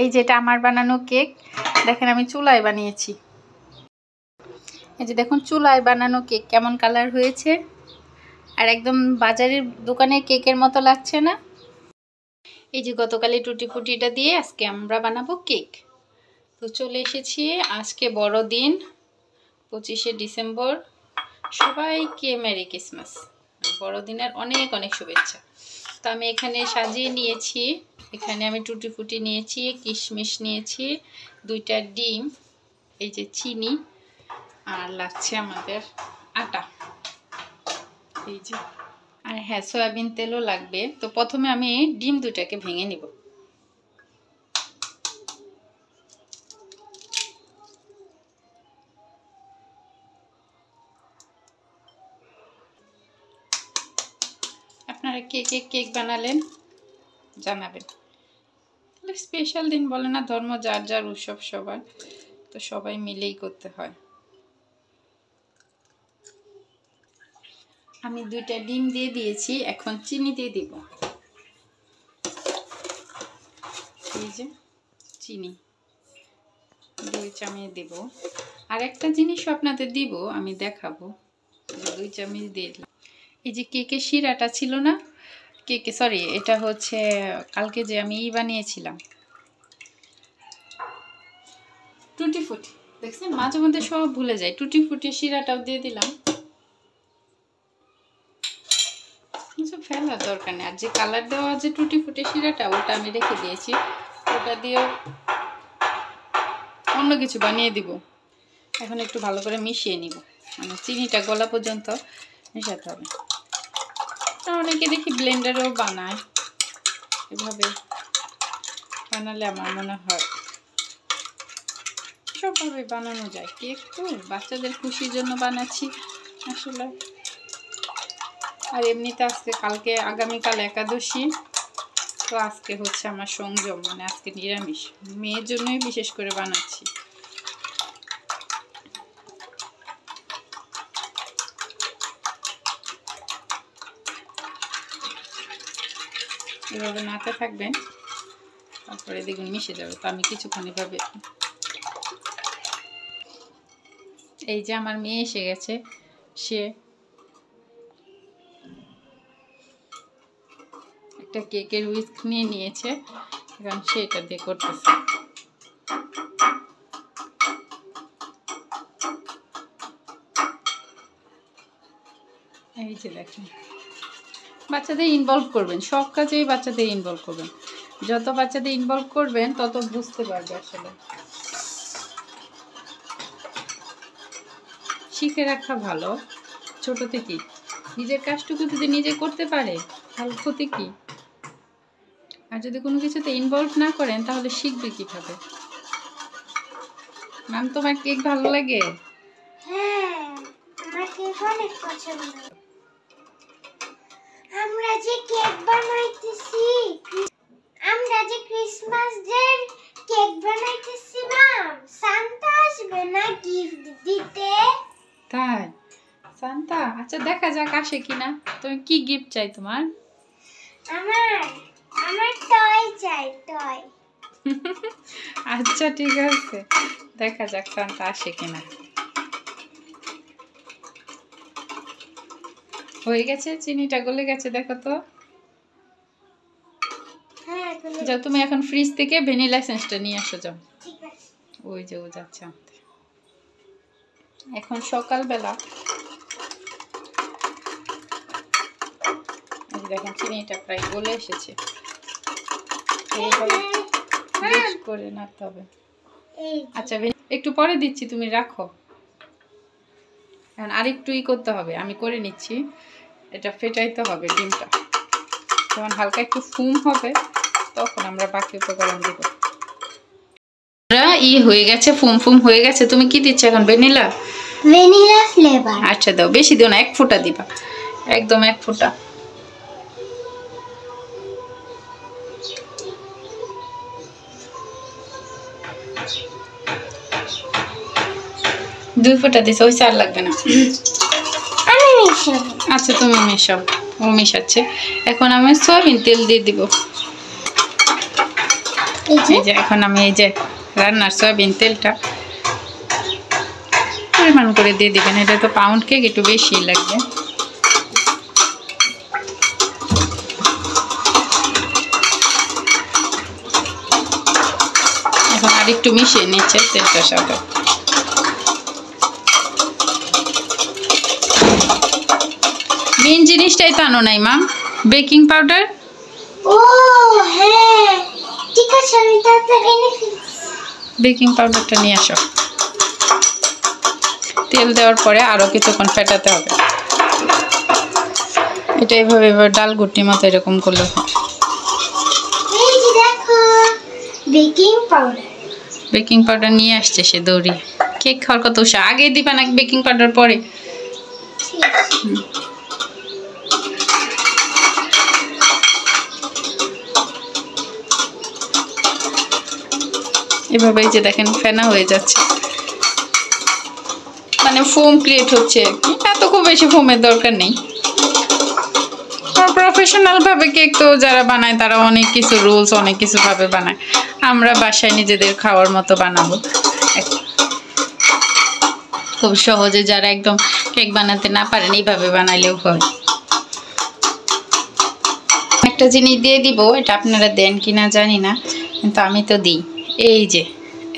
এই যেটা আমার বানানো কেক, দেখেন আমি চুলায় বানিয়েছি। এই যে দেখুন চুলায় বানানো কেক কেমন কালার হয়েছে, আর একদম বাজারের দোকানের কেকের মতো লাগছে না। এই যে গতকালই টুটি ফুটিটা দিয়ে আজকে আমরা বানাবো কেক। তো চলে এসেছি, আজকে বড়দিন 25শে ডিসেম্বর। সবাইকে মেরি ক্রিসমাস, বড়দিনের অনেক অনেক শুভেচ্ছা। তো আমি এখানে সাজিয়ে নিয়েছি, এখানে আমি টুটি ফুটি নিয়েছি, কিশমিশ নিয়েছি, 2টা ডিম, এই যে চিনি, আর লাগছে আমাদের আটা, এই যে, আর হ্যাঁ সয়াবিন তেলও লাগবে। তো প্রথমে আমি ডিম 2টাকে ভেঙে নিব। আপনারা কে কে কেক বানালেন জানাবেন। স্পেশাল দিন বলে না, ধর্ম যার যার, উৎসব সবার, তো সবাই মিলেই করতে হয়। আমি 2টা ডিম দিয়ে দিয়েছি, এখন চিনি দিয়ে দিব। এই যে চিনি 2 চামচ দেব। আর একটা জিনিসও আপনাদের দিব, আমি দেখাবো, 2 চামচ দিয়ে দিলাম। এই যে কেকের শিরাটা ছিল না, কেকে সরি এটা হচ্ছে কালকে যে আমি বানিয়েছিলাম টুটি ফুটি, দেখছেন মাঝে মধ্যে সব ভুলে যায়। টুটি ফুটি শিরাটাও দিয়ে দিলাম, ফেলার দরকার নেই। আর যে কালার দেওয়া যে টুটি ফুটি শিরাটা, ওটা আমি রেখে দিয়েছি, ওটা দিয়েও অন্য কিছু বানিয়ে দিব। এখন একটু ভালো করে মিশিয়ে নিব, মানে চিনিটা গলা পর্যন্ত মেশাতে হবে। অনেকে দেখি ব্লেন্ডারেও বানায়, এভাবে বানালে আমার মনে হয় সবভাবে বানানো যায়। কেক তো বাচ্চাদের খুশির জন্য বানাচ্ছি আসলে। আর এমনিতে আজকে কালকে আগামীকাল একাদশী, তো আজকে হচ্ছে আমার সংযম, মানে আজকে নিরামিষ, মেয়ের জন্যই বিশেষ করে বানাচ্ছি। এভাবে নাড়তে থাকবেন, তারপরে দেখুন মিশে যাবে। তো আমি কিছুক্ষণ এভাবে, এই যে আমার মেয়ে এসে গেছে, সে একটা কেকের হুইস্ক নিয়ে নিয়েছে, এখন সে এটা দিয়ে করতেছে। এই যে দেখেন, বাচ্চাদের ইনভলভ করবেন, সব কাজেই বাচ্চাদের ইনভলভ করবেন। যত বাচ্চাদের ইনভলভ করবেন তত বুঝতে পারবে। আসলে শিখে রাখা ভালো ছোট থেকেই। নিজের কাজটুকু যদি নিজে করতে পারে তাহলে ক্ষতি কি? আর যদি কোনো কিছুতে ইনভলভ না করেন তাহলে শিখবে কিভাবে? ম্যাম, তোমার কেক ভালো লাগে? হ্যাঁ, আমার কেক অনেক পছন্দ। আমরা যে কেক বানাইতেছি, আমরা যে ক্রিসমাস ডের কেক বানাইতেছি ম্যাম, সান্তা আসবে না গিফট দিতে? তাই? সান্তা, আচ্ছা দেখা যাক আসে কিনা। তুমি কি গিফট চাই তোমার? আমার টয় চাই, টয়। আচ্ছা ঠিক আছে, দেখা যাক সান্তা আসে কিনা। হয়ে গেছে, চিনিটা গলে গেছে, দেখো তো। হ্যাঁ, যাও তুমি এখন ফ্রিজ থেকে ভ্যানিলা এসেন্সটা নিয়ে আসো, যাও। ঠিক আছে। ওই যে ও যাচ্ছে আনতে। এখন সকালবেলা দেখেন চিনিটা প্রায় গলে এসেছে, এইভাবে বেশ করে নাড়তে হবে। আচ্ছা একটু পরে দিচ্ছি, তুমি রাখো। এখন আরেকটুই করতে হবে, আমি করে নিচ্ছি। এটা ফেটাইতে হবে ডিমটা, যখন হালকা একটু ফুম হবে তখন আমরা বাকি উপকরণ দিব। হয়ে গেছে, ফুম ফুম হয়ে গেছে। তুমি কি দিচ্ছ এখন? Vanilla flavour. আচ্ছা দাও, বেশি দিও না, 1 ফোঁটা দিবা, একদম 1 ফোঁটা। দুই ফোঁটা দিছো, ওই চার লাগবে না। আমি মিশাবো। আচ্ছা তুমি মেশাও, ও মেশাচ্ছে। এখন আমি সয়াবিন তেল দিয়ে দিব। এই যে এখন আমি এই যে রান্নার সয়াবিন তেলটা পরিমাণ করে দিয়ে দিবেন। এটা তো পাউন্ড কেক, একটু বেশি লাগবে। এখন আর একটু মিশিয়ে নিচ্ছে তেলটার সাথে। মেন জিনিসটাই তো আনো নাই মাম, বেকিং পাউডার। ও হ্যাঁ ঠিক আছে, আমি তাড়াতাড়ি এনে ফেলছি। বেকিং পাউডারটা নিয়ে আসো। তেল দেওয়ার পরে আরও কিছুক্ষণ ফেটাতে হবে। এটা এইভাবে এবার ডাল গুটির মতো এরকম করলে হয়। এই যে দেখো বেকিং পাউডার। বেকিং পাউডার নিয়ে আসছে সে দৌড়ি। কেক খাওয়ার কত উৎসাহ, আগে দিবা নাকি বেকিং পাউডার পরে? এভাবে যে দেখেন ফেনা হয়ে যাচ্ছে, মানে ফোম ক্রিয়েট হচ্ছে আর কি। এত খুব বেশি ফোমের দরকার নেই। প্রফেশনাল ভাবে কেক তো যারা বানায় তারা অনেক কিছু রুলস, অনেক কিছু ভাবে বানায়। আমরা বাসায় নিজেদের খাওয়ার মতো বানাবো খুব সহজে। যারা একদম কেক বানাতে না পারেন এইভাবে বানাইলেও হয়। একটা জিনিস দিয়ে দিব, এটা আপনারা দেন কিনা জানি না, কিন্তু আমি তো দিই। এই যে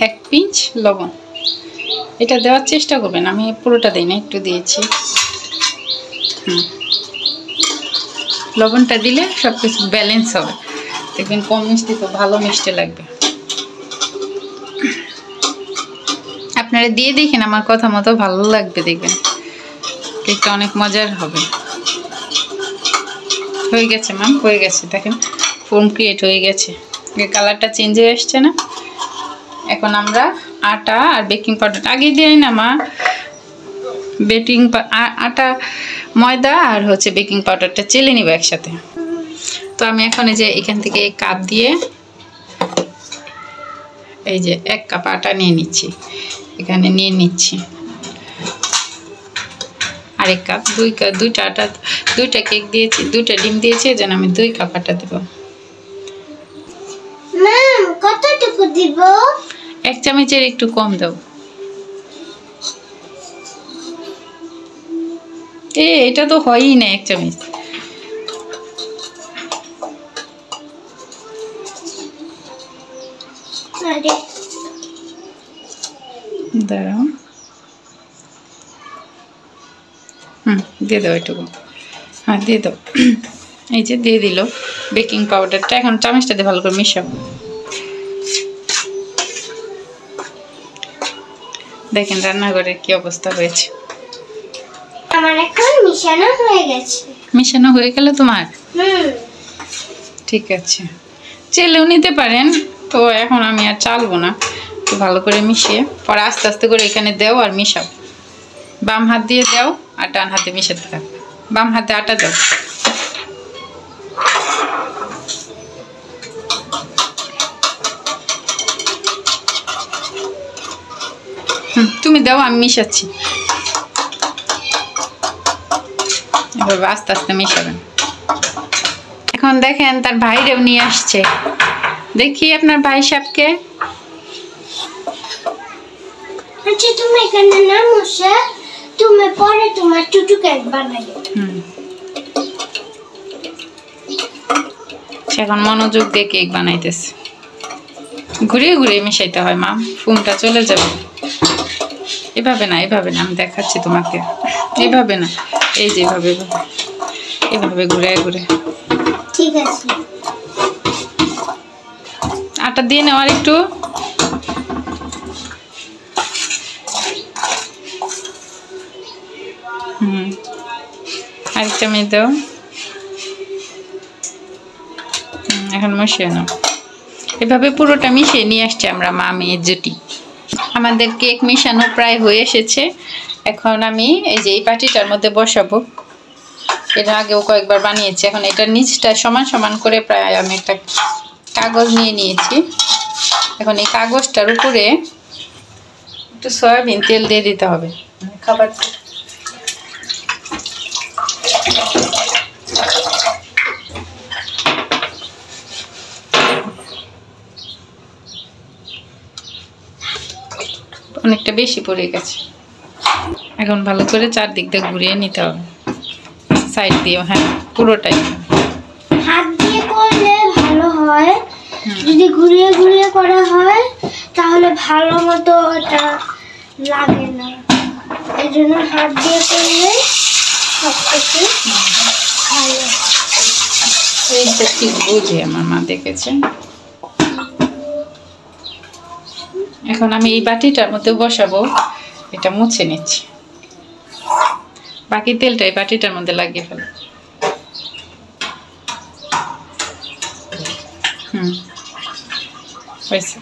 1 পিঞ্চ লবণ, এটা দেওয়ার চেষ্টা করবেন। আমি পুরোটা দিই না, একটু দিয়েছি। লবণটা দিলে সব কিছু ব্যালেন্স হবে, দেখবেন কম মিষ্টি তো ভালো মিষ্টি লাগবে। আপনারা দিয়ে দেখেন, আমার কথা মতো ভালো লাগবে, দেখবেন কেকটা অনেক মজার হবে। হয়ে গেছে ম্যাম, হয়ে গেছে। দেখেন ফোম ক্রিয়েট হয়ে গেছে, কালারটা চেঞ্জ হয়ে আসছে না? এখন আমরা আটা আর বেকিং পাউডার আগে দিই না মা, আটা ময়দা আর হচ্ছে বেকিং পাউডারটা চেলে নিব একসাথে। তো আমি এখন এই যে এখান থেকে কাপ দিয়ে এই যে 1 কাপ আটা নিয়ে নিচ্ছি, এখানে নিয়ে নিচ্ছি। আর 1 কাপ, 2 কাপ, 2টা আটা, 2টা কেক দিয়েছি, 2টা ডিম দিয়েছি, যেন আমি 2 কাপ আটা দেব। ম্যাম কতটুকু দিব? 1 চামচের একটু কম দাও। এটা তো হয়ই না 1 চামচ। দাঁড়াও, দিয়ে দাও এটুকু। হ্যাঁ দিয়ে দাও। এই যে দিয়ে দিল বেকিং পাউডারটা। এখন চামচটা দিয়ে ভালো করে মিশাবো। দেখেন রান্নাঘরের কি অবস্থা হয়েছে। আমার এখন মিশানো হয়ে গেছে। মিশানো হয়ে গেল তোমার? ঠিক আছে, চেলেও নিতে পারেন। তো এখন আমি আর চালবো না, একটু ভালো করে মিশিয়ে পরে আস্তে আস্তে করে এখানে দাও আর মিশাও। বাম হাত দিয়ে দাও আর ডান হাতে মিশাতে থাকো। বাম হাতে আটা দাও। তুমি দাও, আমি মিশাচ্ছি। এভাবে আস্তে আস্তে মিশাবেন। এখন দেখেন তার ভাইরেও নিয়ে আসছে। দেখি আপনার ভাই সাহেবকে। আচ্ছা তুমি এখানে না বসে, তুমি পরে তোমার টুটু কেক বানাবে। এখন মনোযোগ দিয়ে কেক বানাইতেছে। ঘুরিয়ে ঘুরিয়ে মিশাইতে হয় মা, ফোমটা চলে যাবে। এভাবে না, এভাবে না, আমি দেখাচ্ছি তোমাকে। এভাবে না, এই যে এভাবে, এভাবে ঘুরে ঘুরে। ঠিক আছে, আটা দিয়ে নাও আর একটু। আরেকটা মেয়ে দাও। এখন মিশিয়ে নাও। এভাবে পুরোটা মিশিয়ে নিয়ে আসছে আমরা মা মেয়ের জুটি। আমাদের কেক মিশানো প্রায় হয়ে এসেছে। এখন আমি এই যে এই পাটিটার মধ্যে বসাবো। এর আগেও কয়েকবার বানিয়েছি। এখন এটার নিচটা সমান সমান করে প্রায় আমি একটা কাগজ নিয়ে নিয়েছি। এখন এই কাগজটার উপরে একটু সয়াবিন তেল দিয়ে দিতে হবে। খাবার অনেকটা বেশি পড়ে গেছে। এখন ভালো করে চারদিক দিয়ে ঘুরিয়ে নিতে হবে, সাইড দিয়ে। হ্যাঁ, পুরোটাই। হাত দিয়ে করলে ভালো হয়, যদি ঘুরিয়ে ঘুরিয়ে করা হয় তাহলে ভালো মতো এটা লাগে না। এই জন্য হাত দিয়ে করলে সবকিছু ভালো। এইটা ঠিক বুঝে আমার মা দেখেছে। এখন আমি এই বাটিটার মধ্যে বসাবো, এটা মুছে নিচ্ছি। বাকি তেলটা এই বাটিটার মধ্যে লাগিয়ে ফেলো। হয়েছে।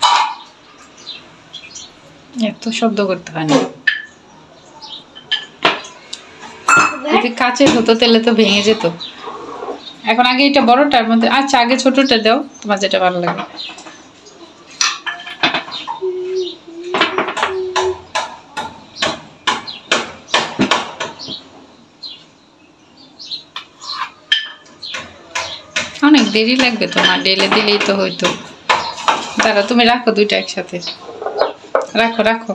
এত শব্দ করতে হয় না। যদি কাচের হতো তাহলে তো ভেঙে যেত। এখন আগে এটা বড়টার মধ্যে, আচ্ছা আগে ছোটটা দাও, তোমার যেটা ভালো লাগে। অনেক দেরি লাগবে তো, না ঢেলে দিলেই তো হইতো। দাঁড়া, তুমি রাখো দুইটা একসাথে, রাখো রাখো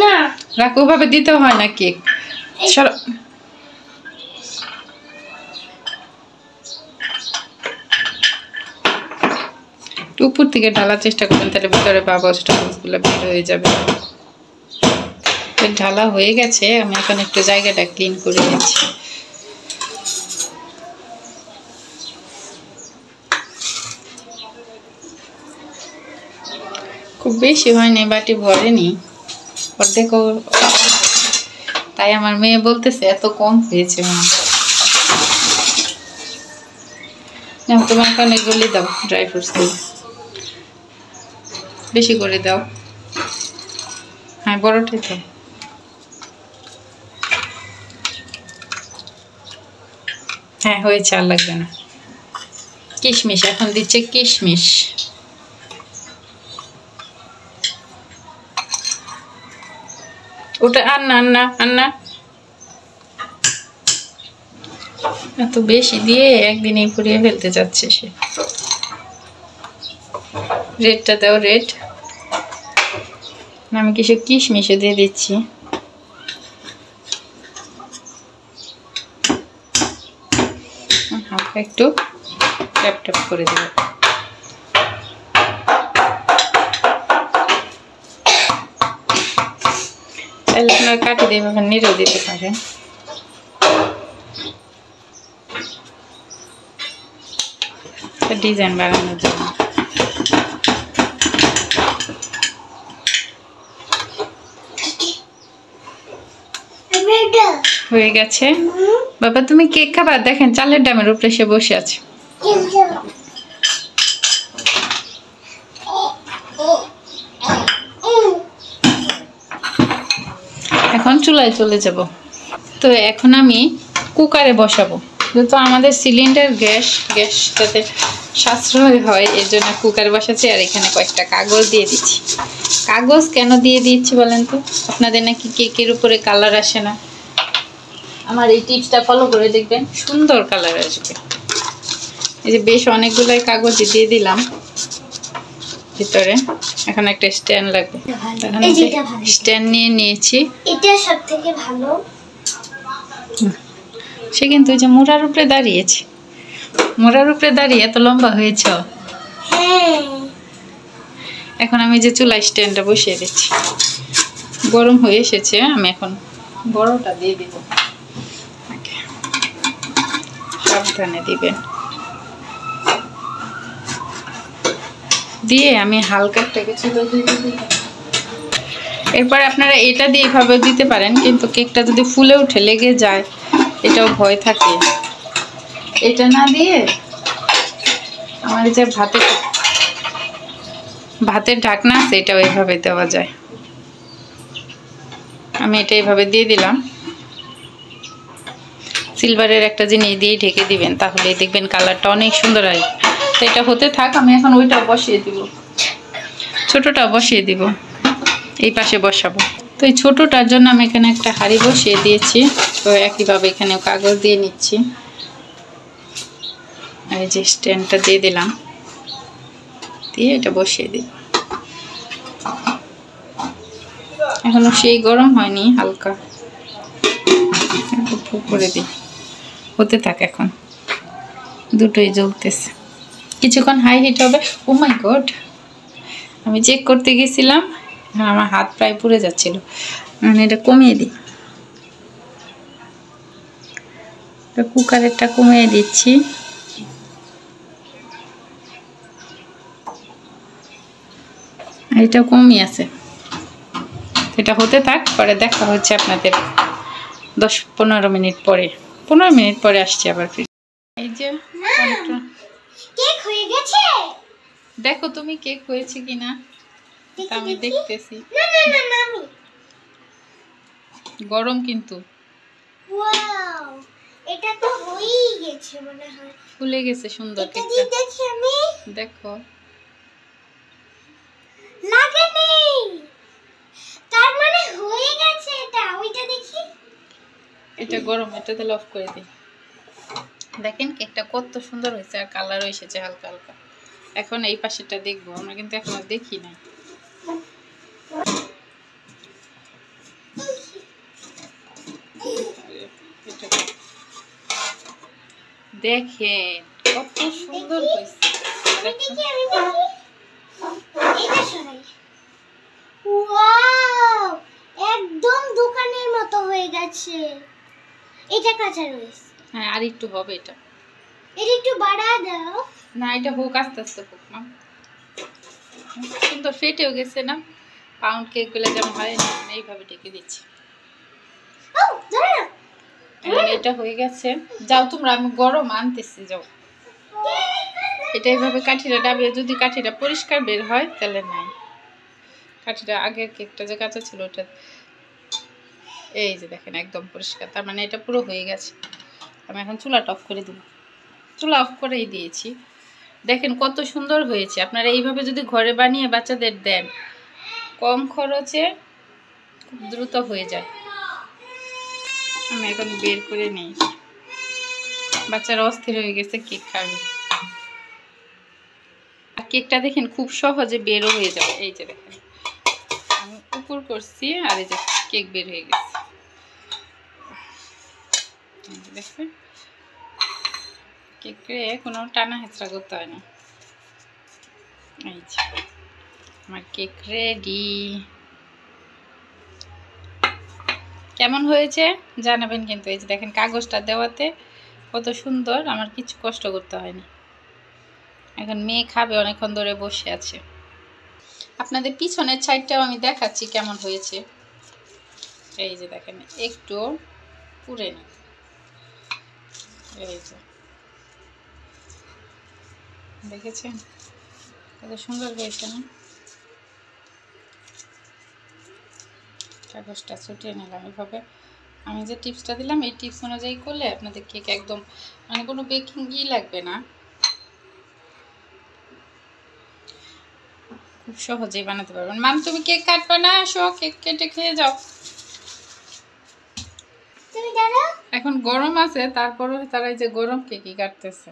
না, রাখো, ওভাবে দিতে হয় না কেক। উপর থেকে ঢালার চেষ্টা করবেন, তাহলে ভিতরে বাবলসটা গুলো বের হয়ে যাবে। ঢালা হয়ে গেছে, আমি এখন একটু জায়গাটা ক্লিন করে নিচ্ছি। খুব বেশি হয়নি, বাটি ভরেনি, অর্ধেক। তাই আমার মেয়ে বলতেছে এত কম হয়েছে। তোমার কানে গুলি দাও, ড্রাই ফ্রুটস দিয়ে বেশি করে দাও। হ্যাঁ, বড়টাই তো। হ্যাঁ হয়েছে, আর লাগবে না। কিশমিশ এখন দিচ্ছে, কিশমিশ। ওটা আন্না আন্না আন্না, এত বেশি দিয়ে একদিনেই পুড়িয়ে ফেলতে যাচ্ছে সে। রেডটা দাও, রেড। আমি কিছু কিশমিশও দিয়ে দিচ্ছি। হালকা একটু ট্যাপ ট্যাপ করে দেব। চাইলে আপনারা কাটি দিয়ে নেড়েও দিতে পারেন। ডিজাইন বানানোর জন্য। হয়ে গেছে। বাবা তুমি কেক খাবা? দেখেন চালের ডামের উপরে সে বসে আছে। এখন চুলায় চলে যাব। তো এখন আমি কুকারে বসাবো, যেহেতু আমাদের সিলিন্ডার গ্যাসটাতে সাশ্রয় হয়, এর জন্য কুকারে বসাচ্ছি। আর এখানে কয়েকটা কাগজ দিয়ে দিচ্ছি। কাগজ কেন দিয়ে দিচ্ছি বলেন তো? আপনাদের নাকি কেকের উপরে কালার আসে না? আমার এই টিপসটা ফলো করে দেখবেন, সুন্দর কালার আসবে। এই যে বেশ অনেকগুলাই কাগজ দিয়ে দিলাম ভিতরে। এখন একটা স্ট্যান্ড লাগবে, স্ট্যান্ড নিয়ে নিয়েছি। এটা সবথেকে ভালো। সে কিন্তু ওই যে মোড়ার উপরে দাঁড়িয়েছে, মোড়ার উপরে দাঁড়িয়ে এত লম্বা হয়েছ। এখন আমি যে চুলা স্ট্যান্ডটা বসিয়ে দিচ্ছি, গরম হয়ে এসেছে। আমি এখন বড়টা দিয়ে দিব, সাবধানে দিবেন। দিয়ে আমি হালকা একটা চুলা দিয়ে দিই। এরপর আপনারা এটা দিয়ে এইভাবে দিতে পারেন, কিন্তু কেকটা যদি ফুলে উঠে লেগে যায়, এটাও ভয় থাকে। এটা না দিয়ে আমার যে ভাতের ঢাকনা আছে, এটাও এইভাবে দেওয়া যায়। আমি এটা এইভাবে দিয়ে দিলাম। সিলভারের একটা জিনিস দিয়ে ঢেকে দিবেন, তাহলে দেখবেন কালারটা অনেক সুন্দর হয়। তো এটা হতে থাক, আমি এখন ওইটা বসিয়ে দিব, ছোটটা বসিয়ে দিব, এই পাশে বসাবো। তো এই ছোটটার জন্য আমি এখানে একটা হাঁড়ি বসিয়ে দিয়েছি। তো একইভাবে এখানে কাগজ দিয়ে নিচ্ছি। আর এই যে স্ট্যান্ডটা দিয়ে দিলাম, দিয়ে এটা বসিয়ে দিই। এখনো সেই গরম হয়নি, হালকা করে দিই, হতে থাক। এখন দুটোই জ্বলতেছে, কিছুক্ষণ হাই হিট হবে। ও মাই গড, আমি চেক করতে গেছিলাম, আমার হাত প্রায় পুড়ে যাচ্ছিল। মানে এটা কমিয়ে দিই, কুকারেরটা কমিয়ে দিচ্ছি। এটা কমই আছে, এটা হতে থাক, পরে দেখা হচ্ছে আপনাদের 10-15 মিনিট পরে। 15 মিনিট পরে আসছি আবার ফিরে। এই যে কেক হয়ে গেছে, দেখো তুমি কেক হয়েছে কিনা, আমি দেখতেছি। না না না না, আমি গরম কিন্তু, ওয়াও, এটা তো হয়েই গেছে মনে হয়, ফুলে গেছে সুন্দর এটা কেকটা। দিয়ে দেখি আমি, দেখো লাগেনি, তার মানে হয়ে গেছে এটা। ওইটা দেখি, এটা গরম, এটা তাহলে অফ করে দিই। দেখেন কেকটা কত সুন্দর হয়েছে, আর কালারও এসেছে হালকা হালকা। এখন এই পাশেটা দেখবো, আমরা কিন্তু এখনো দেখি নাই। দেখেন কত সুন্দর হয়েছে, দেখি আমি দেখি, এটা সরাই। ওয়াও, একদম দোকানের মতো হয়ে গেছে। এটা কাঁচা রয়েছে, হ্যাঁ আর একটু হবে এটা। এটা একটু বাড়া দাও না, এটা হোক, আস্তে আস্তে হোক না, সুন্দর ফেটেও গেছে না। পাউন্ড কেক গুলো যেমন হয় এইভাবে ঢেকে দিচ্ছি। ও ধরে না, এখন এটা হয়ে গেছে, যাও তোমরা, আমি গরম আনতেছি, যাও। এটা এইভাবে কাঠিটা ডাবিয়ে, যদি কাঠিটা পরিষ্কার বের হয় তাহলে নাই। কাঠিটা আগের কেকটা যে কাঁচা ছিল ওটা, এই যে দেখেন একদম পরিষ্কার, তার মানে এটা পুরো হয়ে গেছে। আমি এখন চুলাটা অফ করে দিব, চুলা অফ করেই দিয়েছি। দেখেন কত সুন্দর হয়েছে। আপনারা এইভাবে যদি ঘরে বানিয়ে বাচ্চাদের দেন, কম খরচে খুব দ্রুত হয়ে যায়। আমি এখন বের করে নিই, বাচ্চারা অস্থির হয়ে গেছে কেক খাবে। আর কেকটা দেখেন খুব সহজে বেরও হয়ে যাবে। এই যে দেখেন আমি উপর করছি, আর এই যে কেক বের হয়ে গেছে, দেখছেন? কেকে কোনো টানা হেঁচড়া করতে হয় না। এই যে আমার কেক রেডি। কেমন হয়েছে জানাবেন কিন্তু। এই যে দেখেন কাগজটা দেওয়াতে কত সুন্দর, আমার কিছু কষ্ট করতে হয়নি। এখন মেয়ে খাবে, অনেকক্ষণ ধরে বসে আছে। আপনাদের পিছনের সাইডটাও আমি দেখাচ্ছি কেমন হয়েছে। এই যে দেখেন একটু পুড়ে না, এই যে দেখেছেন কত সুন্দর হয়েছে না। কাগজটা ছুটিয়ে নিলাম এভাবে। আমি যে টিপসটা দিলাম এই টিপস অনুযায়ী করলে আপনাদের কেক একদম মানে কোনো বেকিং লাগবে না, খুব সহজেই বানাতে পারবেন। মাম তুমি কেক কাটবে না? আসো কেক কেটে খেয়ে যাও। তুমি জানো এখন গরম আছে, তারপরেও তারা এই যে গরম কেকই কাটতেছে।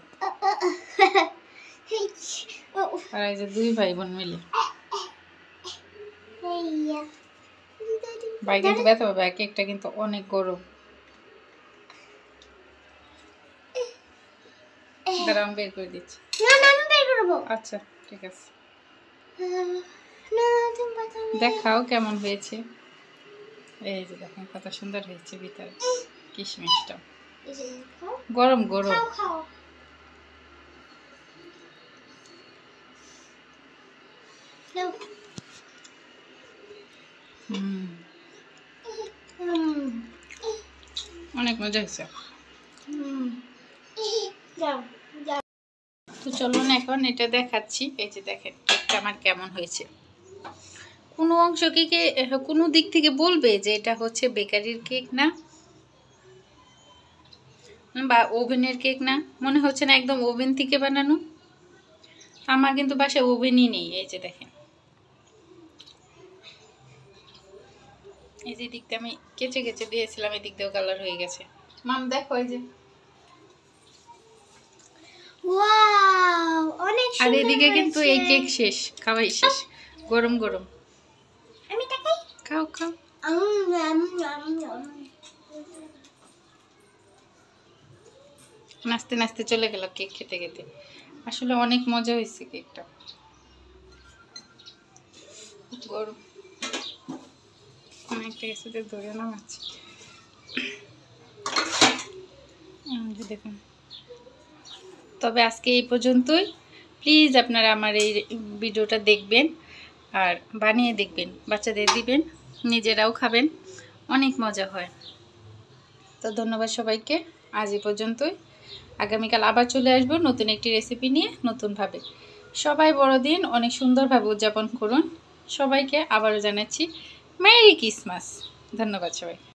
তারা এই যে 2 ভাই বোন মিলে। ভাই কিন্তু ব্যথা পাবে, কেকটা কিন্তু অনেক গরম। দাঁড়া আমি বের করে দিচ্ছি। না না, আমি বের করবো। আচ্ছা ঠিক আছে, না তুমি বাতা, দেখাও কেমন হয়েছে। এই যে দেখেন কত সুন্দর হয়েছে ভিতরে কিশমিশটা, এই যে খাও গরম গরম। খাও খাও, নাও। অনেক মজা হয়েছে। যাও যাও। তো চলুন এখন এটা দেখাচ্ছি। এই যে দেখেন কেকটা আমার কেমন হয়েছে। কোনো অংশ কেকে কোনো দিক থেকে বলবে যে এটা হচ্ছে বেকারির কেক না, বা ওভেনের কেক না, মনে হচ্ছে না একদম ওভেন থেকে বানানো। আমার কিন্তু বাসায় ওভেনই নেই। এই যে দেখেন, এই যে দিকটা আমি কেচে কেচে দিয়েছিলাম, এই দিক দিয়েও কালার হয়ে গেছে। মাম দেখো এই যে, ওয়াও, অনেক আর সুন্দর এদিকে কিন্তু এই হয়েছে। কেক শেষ, খাওয়াই শেষ, গরম গরম। আমি তাকাই, খাও খাও। নাচতে নাচতে চলে গেল কেক খেতে খেতে। আসলে অনেক মজা হয়েছে কেকটা। গরম অনেকটা কিছুতে ধরে নামাচ্ছি। দেখুন, তবে আজকে এই পর্যন্তই। প্লিজ আপনারা আমার এই ভিডিওটা দেখবেন আর বানিয়ে দেখবেন, বাচ্চাদের দিবেন, নিজেরাও খাবেন, অনেক মজা হয়। তো ধন্যবাদ সবাইকে, আজ এই পর্যন্তই। আগামীকাল আবার চলে আসবো নতুন একটি রেসিপি নিয়ে, নতুনভাবে। সবাই বড়দিন অনেক সুন্দরভাবে উদযাপন করুন। সবাইকে আবারও জানাচ্ছি মেরি ক্রিসমাস। ধন্যবাদ সবাই।